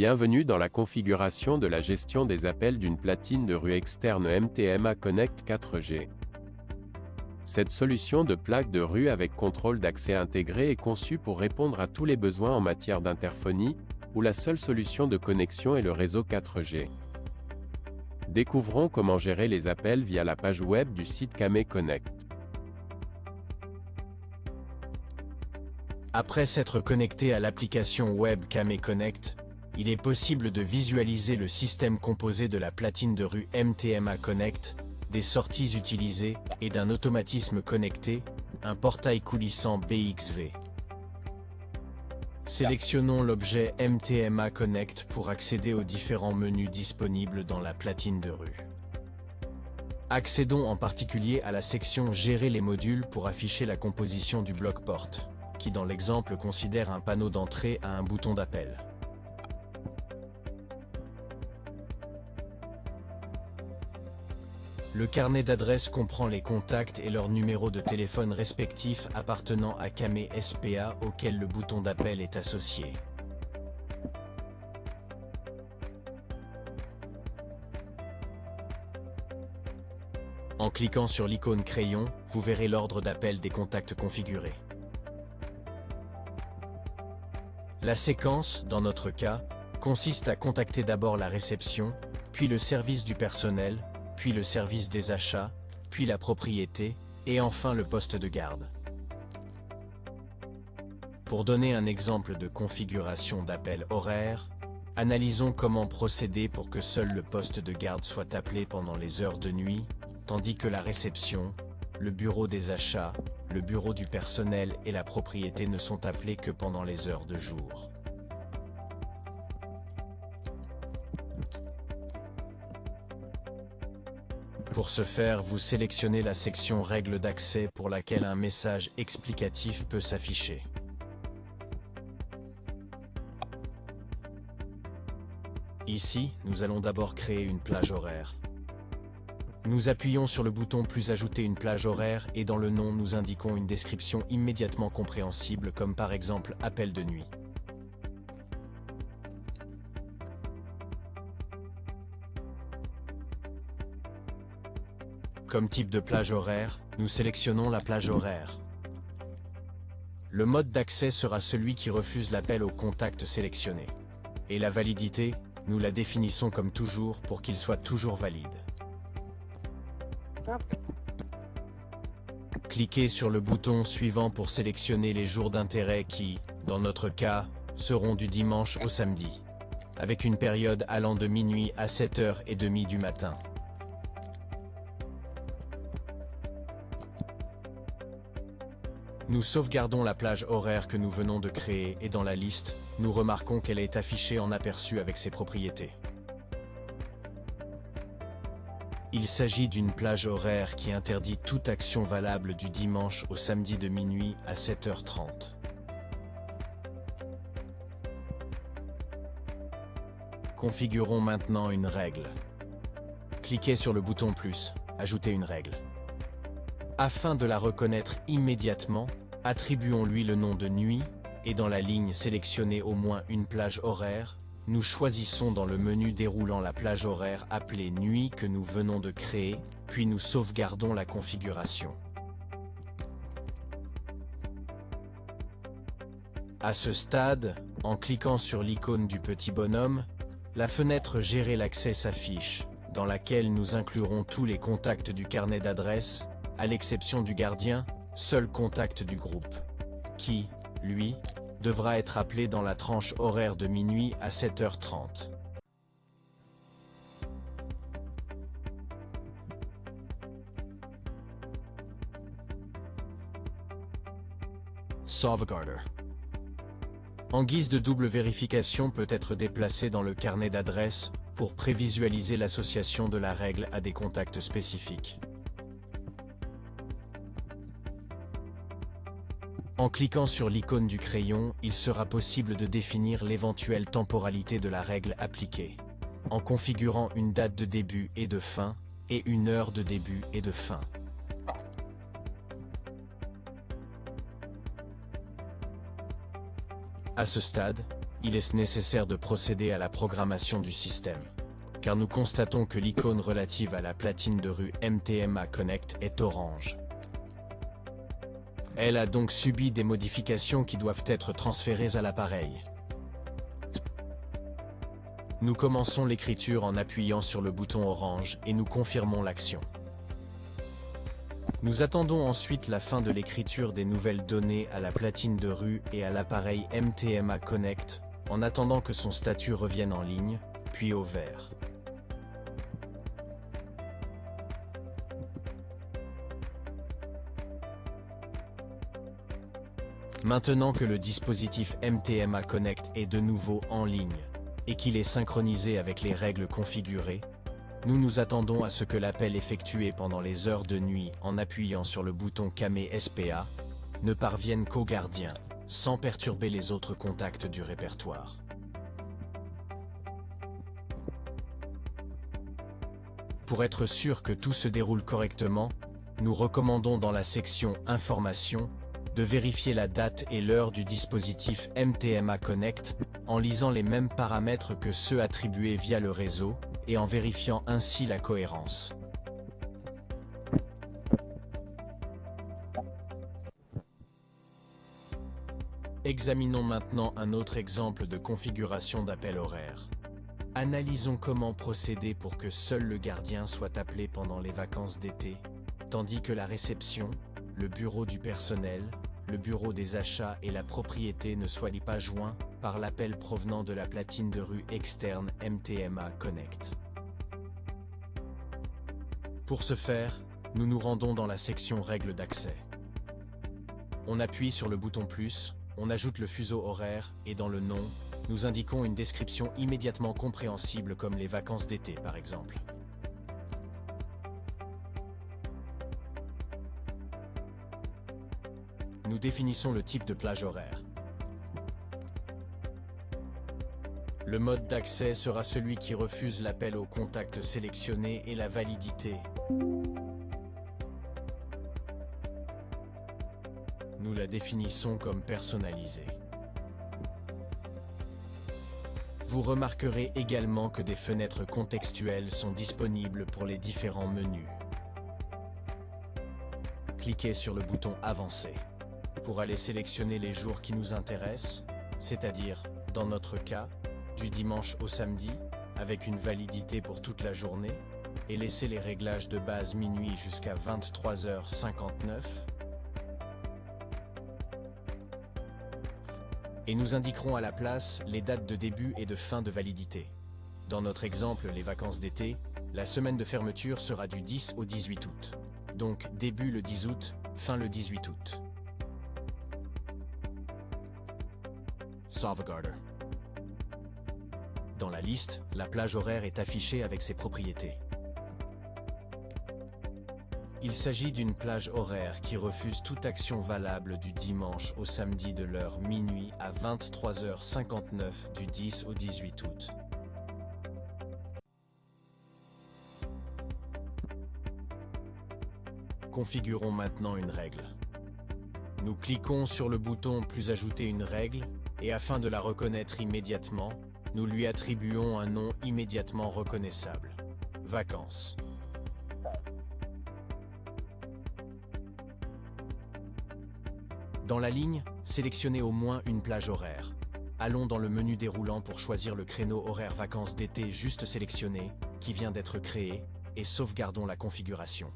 Bienvenue dans la configuration de la gestion des appels d'une platine de rue externe MTMA Connect 4G. Cette solution de plaque de rue avec contrôle d'accès intégré est conçue pour répondre à tous les besoins en matière d'interphonie, où la seule solution de connexion est le réseau 4G. Découvrons comment gérer les appels via la page web du site Camé Connect. Après s'être connecté à l'application web Camé Connect, il est possible de visualiser le système composé de la platine de rue MTMA Connect, des sorties utilisées et d'un automatisme connecté, un portail coulissant BXV. Sélectionnons l'objet MTMA Connect pour accéder aux différents menus disponibles dans la platine de rue. Accédons en particulier à la section Gérer les modules pour afficher la composition du bloc porte, qui dans l'exemple considère un panneau d'entrée à un bouton d'appel. Le carnet d'adresses comprend les contacts et leurs numéros de téléphone respectifs appartenant à Camé SPA auquel le bouton d'appel est associé. En cliquant sur l'icône crayon, vous verrez l'ordre d'appel des contacts configurés. La séquence, dans notre cas, consiste à contacter d'abord la réception, puis le service du personnel, puis le service des achats, puis la propriété, et enfin le poste de garde. Pour donner un exemple de configuration d'appel horaire, analysons comment procéder pour que seul le poste de garde soit appelé pendant les heures de nuit, tandis que la réception, le bureau des achats, le bureau du personnel et la propriété ne sont appelés que pendant les heures de jour. Pour ce faire, vous sélectionnez la section Règles d'accès pour laquelle un message explicatif peut s'afficher. Ici, nous allons d'abord créer une plage horaire. Nous appuyons sur le bouton plus ajouter une plage horaire et dans le nom nous indiquons une description immédiatement compréhensible comme par exemple appel de nuit. Comme type de plage horaire, nous sélectionnons la plage horaire. Le mode d'accès sera celui qui refuse l'appel au contact sélectionné. Et la validité, nous la définissons comme toujours pour qu'il soit toujours valide. Cliquez sur le bouton suivant pour sélectionner les jours d'intérêt qui, dans notre cas, seront du dimanche au samedi, avec une période allant de minuit à 7h30 du matin. Nous sauvegardons la plage horaire que nous venons de créer et dans la liste, nous remarquons qu'elle est affichée en aperçu avec ses propriétés. Il s'agit d'une plage horaire qui interdit toute action valable du dimanche au samedi de minuit à 7h30. Configurons maintenant une règle. Cliquez sur le bouton plus, ajouter une règle. Afin de la reconnaître immédiatement, attribuons-lui le nom de nuit, et dans la ligne sélectionnée au moins une plage horaire, nous choisissons dans le menu déroulant la plage horaire appelée nuit que nous venons de créer, puis nous sauvegardons la configuration. À ce stade, en cliquant sur l'icône du petit bonhomme, la fenêtre Gérer l'accès s'affiche, dans laquelle nous inclurons tous les contacts du carnet d'adresses, à l'exception du gardien, seul contact du groupe, qui, lui, devra être appelé dans la tranche horaire de minuit à 7h30. Sauvegarder. En guise de double vérification peut être déplacé dans le carnet d'adresses pour prévisualiser l'association de la règle à des contacts spécifiques. En cliquant sur l'icône du crayon, il sera possible de définir l'éventuelle temporalité de la règle appliquée, en configurant une date de début et de fin, et une heure de début et de fin. À ce stade, il est nécessaire de procéder à la programmation du système, car nous constatons que l'icône relative à la platine de rue MTMA Connect est orange. Elle a donc subi des modifications qui doivent être transférées à l'appareil. Nous commençons l'écriture en appuyant sur le bouton orange et nous confirmons l'action. Nous attendons ensuite la fin de l'écriture des nouvelles données à la platine de rue et à l'appareil MTMA Connect, en attendant que son statut revienne en ligne, puis au vert. Maintenant que le dispositif MTMA Connect est de nouveau en ligne et qu'il est synchronisé avec les règles configurées, nous nous attendons à ce que l'appel effectué pendant les heures de nuit en appuyant sur le bouton CAME SPA ne parvienne qu'au gardien, sans perturber les autres contacts du répertoire. Pour être sûr que tout se déroule correctement, nous recommandons dans la section Informations de vérifier la date et l'heure du dispositif MTMA Connect en lisant les mêmes paramètres que ceux attribués via le réseau et en vérifiant ainsi la cohérence. Examinons maintenant un autre exemple de configuration d'appel horaire. Analysons comment procéder pour que seul le gardien soit appelé pendant les vacances d'été, tandis que la réception, le bureau du personnel, le bureau des achats et la propriété ne soient pas joints par l'appel provenant de la platine de rue externe MTMA Connect. Pour ce faire, nous nous rendons dans la section Règles d'accès. On appuie sur le bouton plus, on ajoute le fuseau horaire et dans le nom, nous indiquons une description immédiatement compréhensible comme les vacances d'été par exemple. Nous définissons le type de plage horaire. Le mode d'accès sera celui qui refuse l'appel au contact sélectionné et la validité. Nous la définissons comme personnalisée. Vous remarquerez également que des fenêtres contextuelles sont disponibles pour les différents menus. Cliquez sur le bouton Avancer pour aller sélectionner les jours qui nous intéressent, c'est-à-dire, dans notre cas, du dimanche au samedi, avec une validité pour toute la journée, et laisser les réglages de base minuit jusqu'à 23h59. Et nous indiquerons à la place les dates de début et de fin de validité. Dans notre exemple, les vacances d'été, la semaine de fermeture sera du 10 au 18 août. Donc début le 10 août, fin le 18 août. Sauvegarder. Dans la liste, la plage horaire est affichée avec ses propriétés. Il s'agit d'une plage horaire qui refuse toute action valable du dimanche au samedi de l'heure minuit à 23h59 du 10 au 18 août. Configurons maintenant une règle. Nous cliquons sur le bouton « Plus ajouter une règle » et afin de la reconnaître immédiatement, nous lui attribuons un nom immédiatement reconnaissable. Vacances. Dans la ligne, sélectionnez au moins une plage horaire. Allons dans le menu déroulant pour choisir le créneau horaire vacances d'été juste sélectionné, qui vient d'être créé, et sauvegardons la configuration.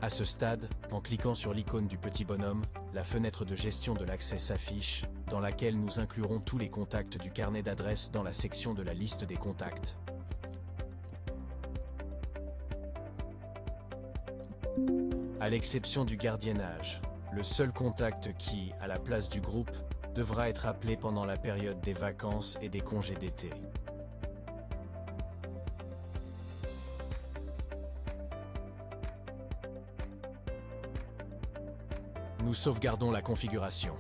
À ce stade, en cliquant sur l'icône du petit bonhomme, la fenêtre de gestion de l'accès s'affiche, dans laquelle nous inclurons tous les contacts du carnet d'adresses dans la section de la liste des contacts. À l'exception du gardiennage, le seul contact qui, à la place du groupe, devra être appelé pendant la période des vacances et des congés d'été. Nous sauvegardons la configuration.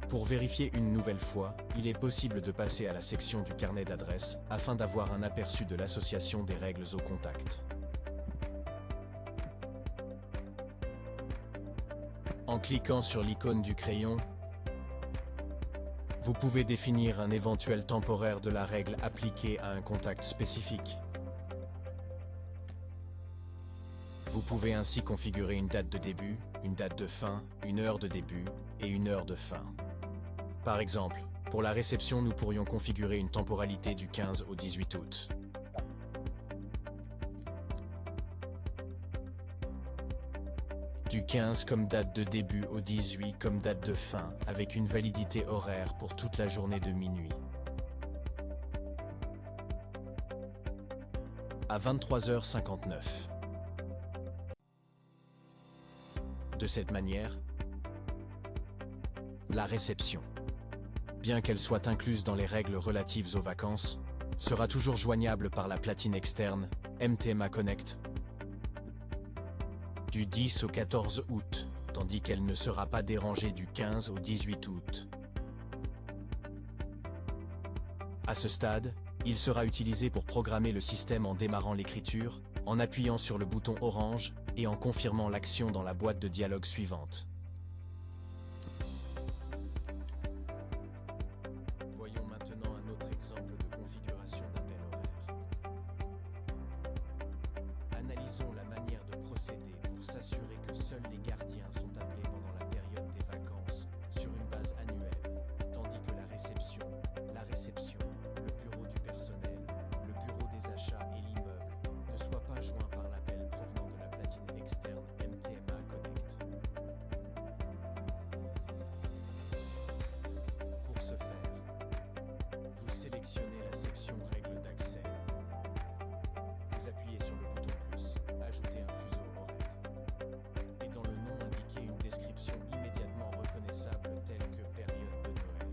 Pour vérifier une nouvelle fois, il est possible de passer à la section du carnet d'adresses afin d'avoir un aperçu de l'association des règles au contact. En cliquant sur l'icône du crayon, vous pouvez définir un éventuel temporaire de la règle appliquée à un contact spécifique. Vous pouvez ainsi configurer une date de début, une date de fin, une heure de début et une heure de fin. Par exemple, pour la réception, nous pourrions configurer une temporalité du 15 au 18 août. Du 15 comme date de début au 18 comme date de fin, avec une validité horaire pour toute la journée de minuit. À 23h59. De cette manière, la réception, bien qu'elle soit incluse dans les règles relatives aux vacances, sera toujours joignable par la platine externe MTMA Connect du 10 au 14 août, tandis qu'elle ne sera pas dérangée du 15 au 18 août. À ce stade, il sera utilisé pour programmer le système en démarrant l'écriture, en appuyant sur le bouton orange et en confirmant l'action dans la boîte de dialogue suivante. Voyons maintenant un autre exemple de configuration d'appel horaire. Analysons la manière de procéder pour s'assurer que seuls les gardiens sont appelés pendant la période des vacances sur une base annuelle, tandis que la réception, le bureau du personnel, le bureau des achats et l'immeuble ne soient pas joints par l'appel provenant de la platine externe MTMA Connect. Pour ce faire, vous sélectionnez la section Règles d'accès. Vous appuyez sur le bouton plus, ajouter un fuseau horaire. Et dans le nom, indiquez une description immédiatement reconnaissable telle que période de Noël.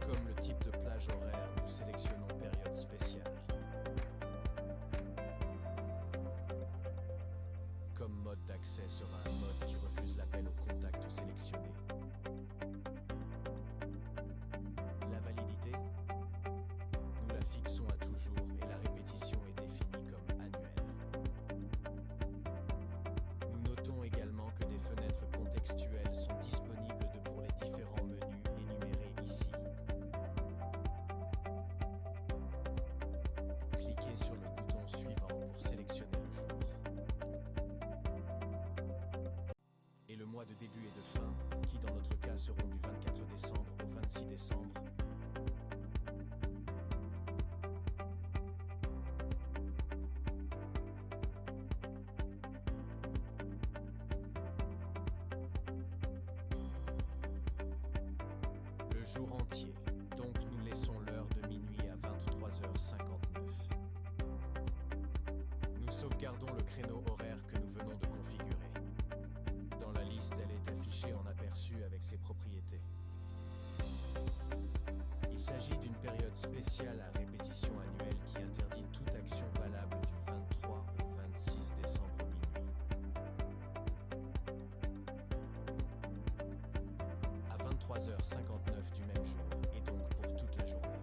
Comme le type de plage horaire, nous sélectionnons période spéciale. Comme mode d'accès sera un mode qui refuse l'appel au contact sélectionné. La validité, nous la fixons à toujours et la répétition est définie comme annuelle. Nous notons également que des fenêtres contextuelles sont disponibles pour les différents menus énumérés ici. Cliquez sur le bouton suivant pour sélectionner le jour. Et le mois de début et de fin, qui dans notre cas seront du 24 décembre au 26 décembre. Le jour entier, donc nous laissons l'heure de minuit à 23h59. Nous sauvegardons le créneau horaire que nous venons de configurer. Dans la liste, elle est affichée en aperçu avec ses propriétés. Il s'agit d'une période spéciale à répétition annuelle qui interdit toute action valable du 23 au 26 décembre minuit. À 23h59 du même jour, et donc pour toute la journée.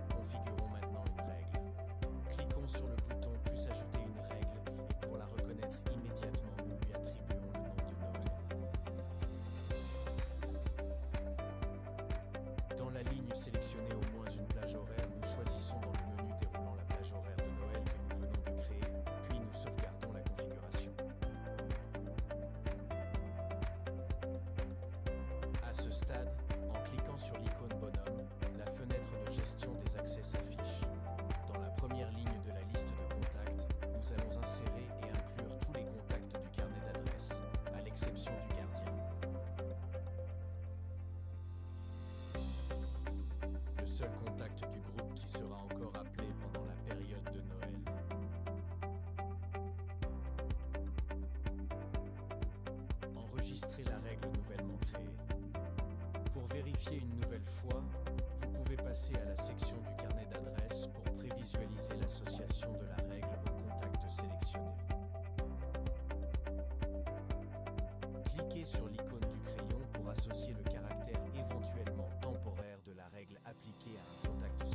Configurons maintenant une règle. Cliquons sur le bouton plus ajouter une règle et pour la reconnaître immédiatement, nous lui attribuons le nom de Noël. Dans la ligne sélectionnée au moins une plage horaire, nous choisissons dans le menu déroulant la plage horaire de Noël que nous venons de créer, puis nous sauvegardons la configuration. À ce stade, en cliquant sur l'icône bonhomme, la fenêtre de gestion des accès s'affiche. Dans la première ligne de la liste de contacts, nous allons insérer et inclure tous les contacts du carnet d'adresses, à l'exception du gardien. Le seul contact du groupe qui sera encore appelé pendant la période de Noël. Enregistrez la règle nouvellement créée. Pour vérifier une nouvelle fois, vous pouvez passer à la section du carnet d'adresses pour prévisualiser l'association de la règle au contact sélectionné. Cliquez sur l'icône du crayon pour associer le caractère éventuellement temporaire de la règle appliquée à un contact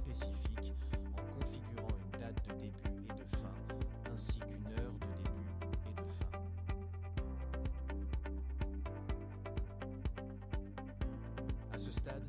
À ce stade,